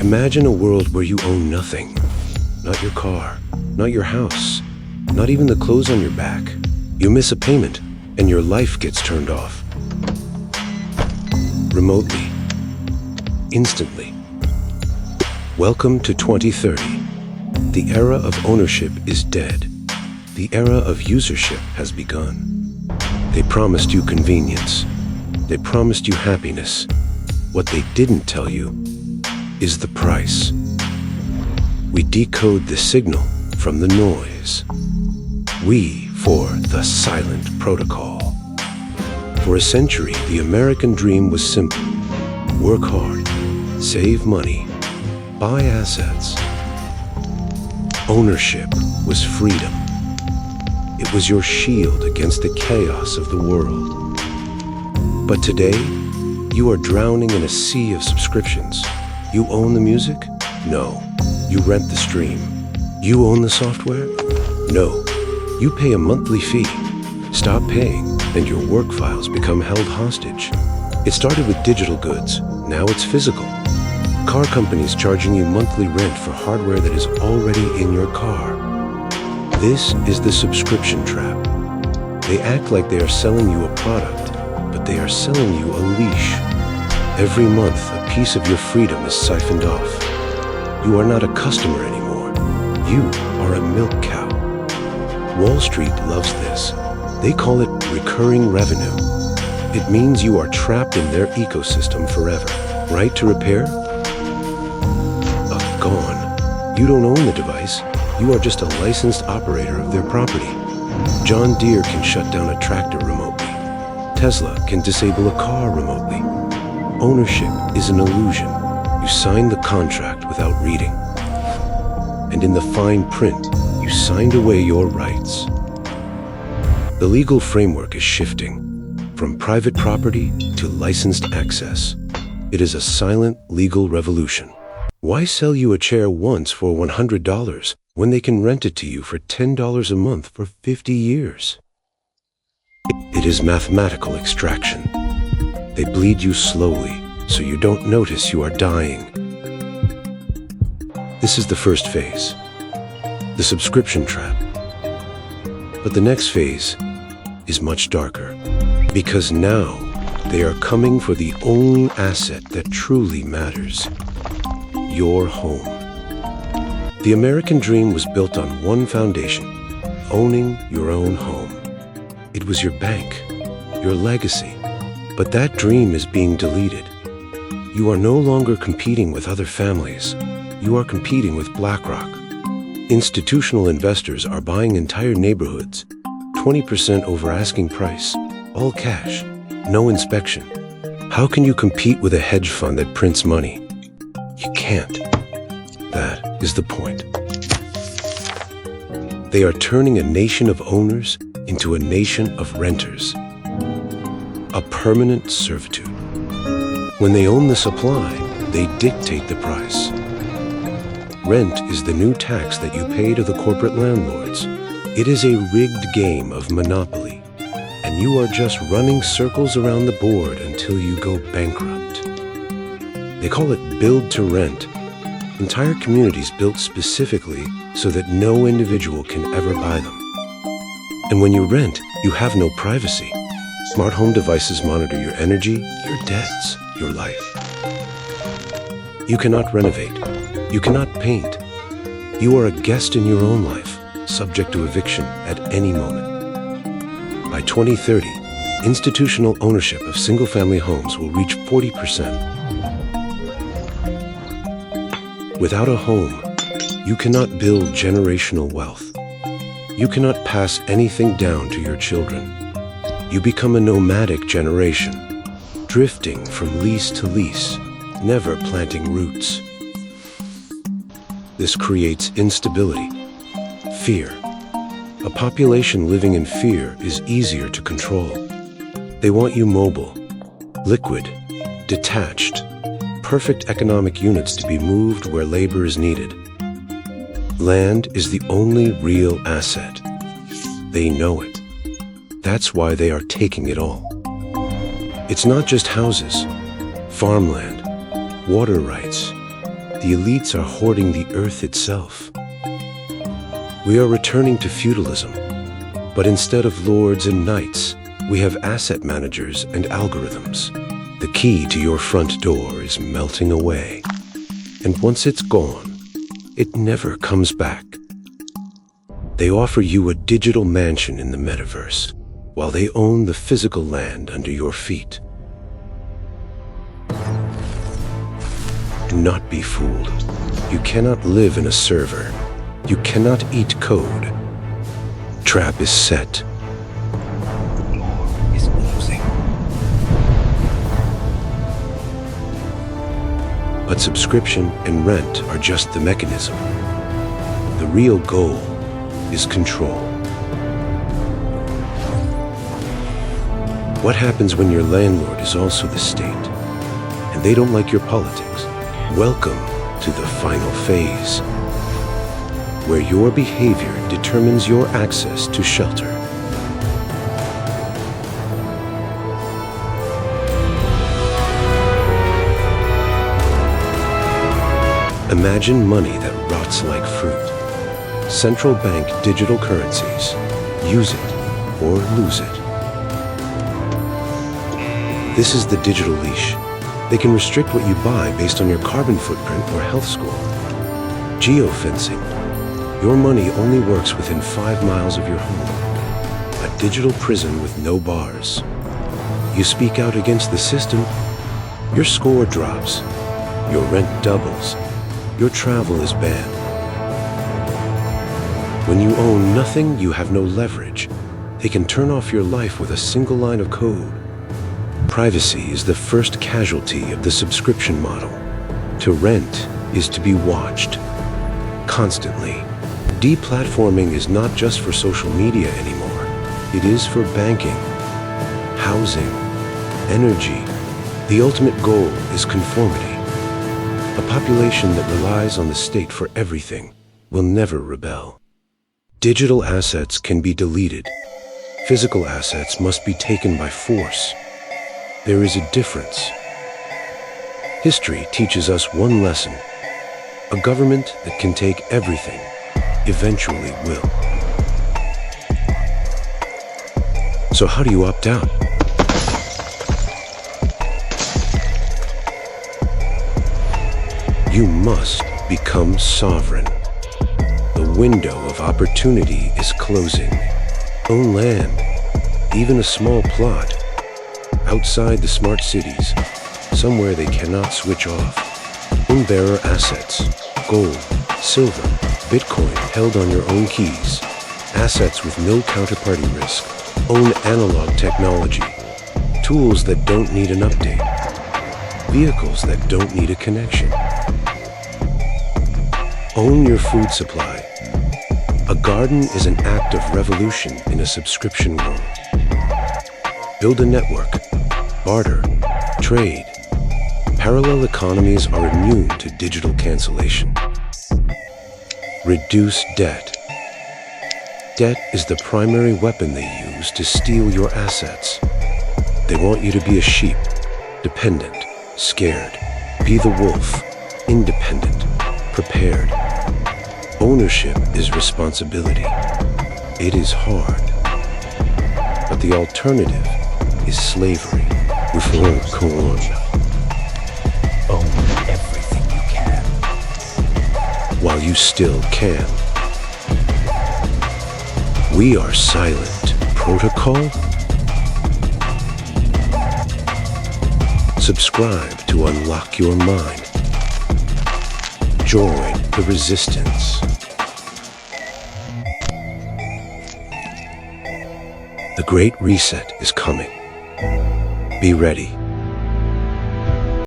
Imagine a world where you own nothing. Not your car, not your house, not even the clothes on your back. You miss a payment, and your life gets turned off. Remotely. Instantly. Welcome to 2030. The era of ownership is dead. The era of usership has begun. They promised you convenience. They promised you happiness. What they didn't tell you is the price. We decode the signal from the noise. We for the silent protocol. For a century, the American dream was simple. Work hard, save money, buy assets. Ownership was freedom. It was your shield against the chaos of the world. But today, you are drowning in a sea of subscriptions. You own the music? No. You rent the stream. You own the software? No. You pay a monthly fee. Stop paying, and your work files become held hostage. It started with digital goods. Now it's physical. Car companies charging you monthly rent for hardware that is already in your car. This is the subscription trap. They act like they are selling you a product, but they are selling you a leash. Every month, a piece of your freedom is siphoned off. You are not a customer anymore. You are a milk cow. Wall Street loves this. They call it recurring revenue. It means you are trapped in their ecosystem forever. Right to repair? Gone. You don't own the device. You are just a licensed operator of their property. John Deere can shut down a tractor remotely. Tesla can disable a car remotely. Ownership is an illusion. You sign the contract without reading. And in the fine print, you signed away your rights. The legal framework is shifting from private property to licensed access. It is a silent legal revolution. Why sell you a chair once for $100 when they can rent it to you for $10 a month for 50 years? It is mathematical extraction. They bleed you slowly so you don't notice you are dying. This is the first phase, the subscription trap. But the next phase is much darker, because now they are coming for the only asset that truly matters. Your home. The American dream was built on one foundation, owning your own home. It was your bank, your legacy. But that dream is being deleted. You are no longer competing with other families. You are competing with BlackRock. Institutional investors are buying entire neighborhoods, 20% over asking price, all cash, no inspection. How can you compete with a hedge fund that prints money? You can't. That is the point. They are turning a nation of owners into a nation of renters. A permanent servitude. When they own the supply, they dictate the price. Rent is the new tax that you pay to the corporate landlords. It is a rigged game of monopoly, and you are just running circles around the board until you go bankrupt. They call it build to rent. Entire communities built specifically so that no individual can ever buy them. And when you rent, you have no privacy. Smart home devices monitor your energy, your debts, your life. You cannot renovate. You cannot paint. You are a guest in your own life, subject to eviction at any moment. By 2030, institutional ownership of single-family homes will reach 40%. Without a home, you cannot build generational wealth. You cannot pass anything down to your children. You become a nomadic generation, drifting from lease to lease, never planting roots. This creates instability, fear. A population living in fear is easier to control. They want you mobile, liquid, detached, perfect economic units to be moved where labor is needed. Land is the only real asset. They know it. That's why they are taking it all. It's not just houses, farmland, water rights. the elites are hoarding the earth itself. We are returning to feudalism, but instead of lords and knights, we have asset managers and algorithms. The key to your front door is melting away, and once it's gone, it never comes back. They offer you a digital mansion in the metaverse, while they own the physical land under your feet. Do not be fooled. You cannot live in a server. You cannot eat code. Trap is set. Is losing. But subscription and rent are just the mechanism. The real goal is control. What happens when your landlord is also the state, and they don't like your politics? Welcome to the final phase, where your behavior determines your access to shelter. Imagine money that rots like fruit. Central Bank Digital Currencies. Use it or lose it. This is the digital leash. They can restrict what you buy based on your carbon footprint or health score. Geofencing. Your money only works within 5 miles of your home. A digital prison with no bars. You speak out against the system, your score drops. Your rent doubles. Your travel is banned. When you own nothing, you have no leverage. They can turn off your life with a single line of code. Privacy is the first casualty of the subscription model. To rent is to be watched constantly. Deplatforming is not just for social media anymore. It is for banking, housing, energy. The ultimate goal is conformity. A population that relies on the state for everything will never rebel. Digital assets can be deleted. Physical assets must be taken by force. There is a difference. History teaches us one lesson. A government that can take everything eventually will. So how do you opt out? You must become sovereign. The window of opportunity is closing. Own land, even a small plot, outside the smart cities, somewhere they cannot switch off. Own bearer assets, gold, silver, Bitcoin held on your own keys, assets with no counterparty risk. Own analog technology, tools that don't need an update, vehicles that don't need a connection. Own your food supply. A garden is an act of revolution in a subscription world. Build a network, barter, trade. Parallel economies are immune to digital cancellation. Reduce debt. Debt is the primary weapon they use to steal your assets. They want you to be a sheep, dependent, scared. Be the wolf, independent, prepared. Ownership is responsibility. It is hard. But the alternative is slavery. Own Everything you can. while you still can. We are silent. Protocol? Subscribe to unlock your mind. Join the resistance. The Great Reset is coming. Be ready.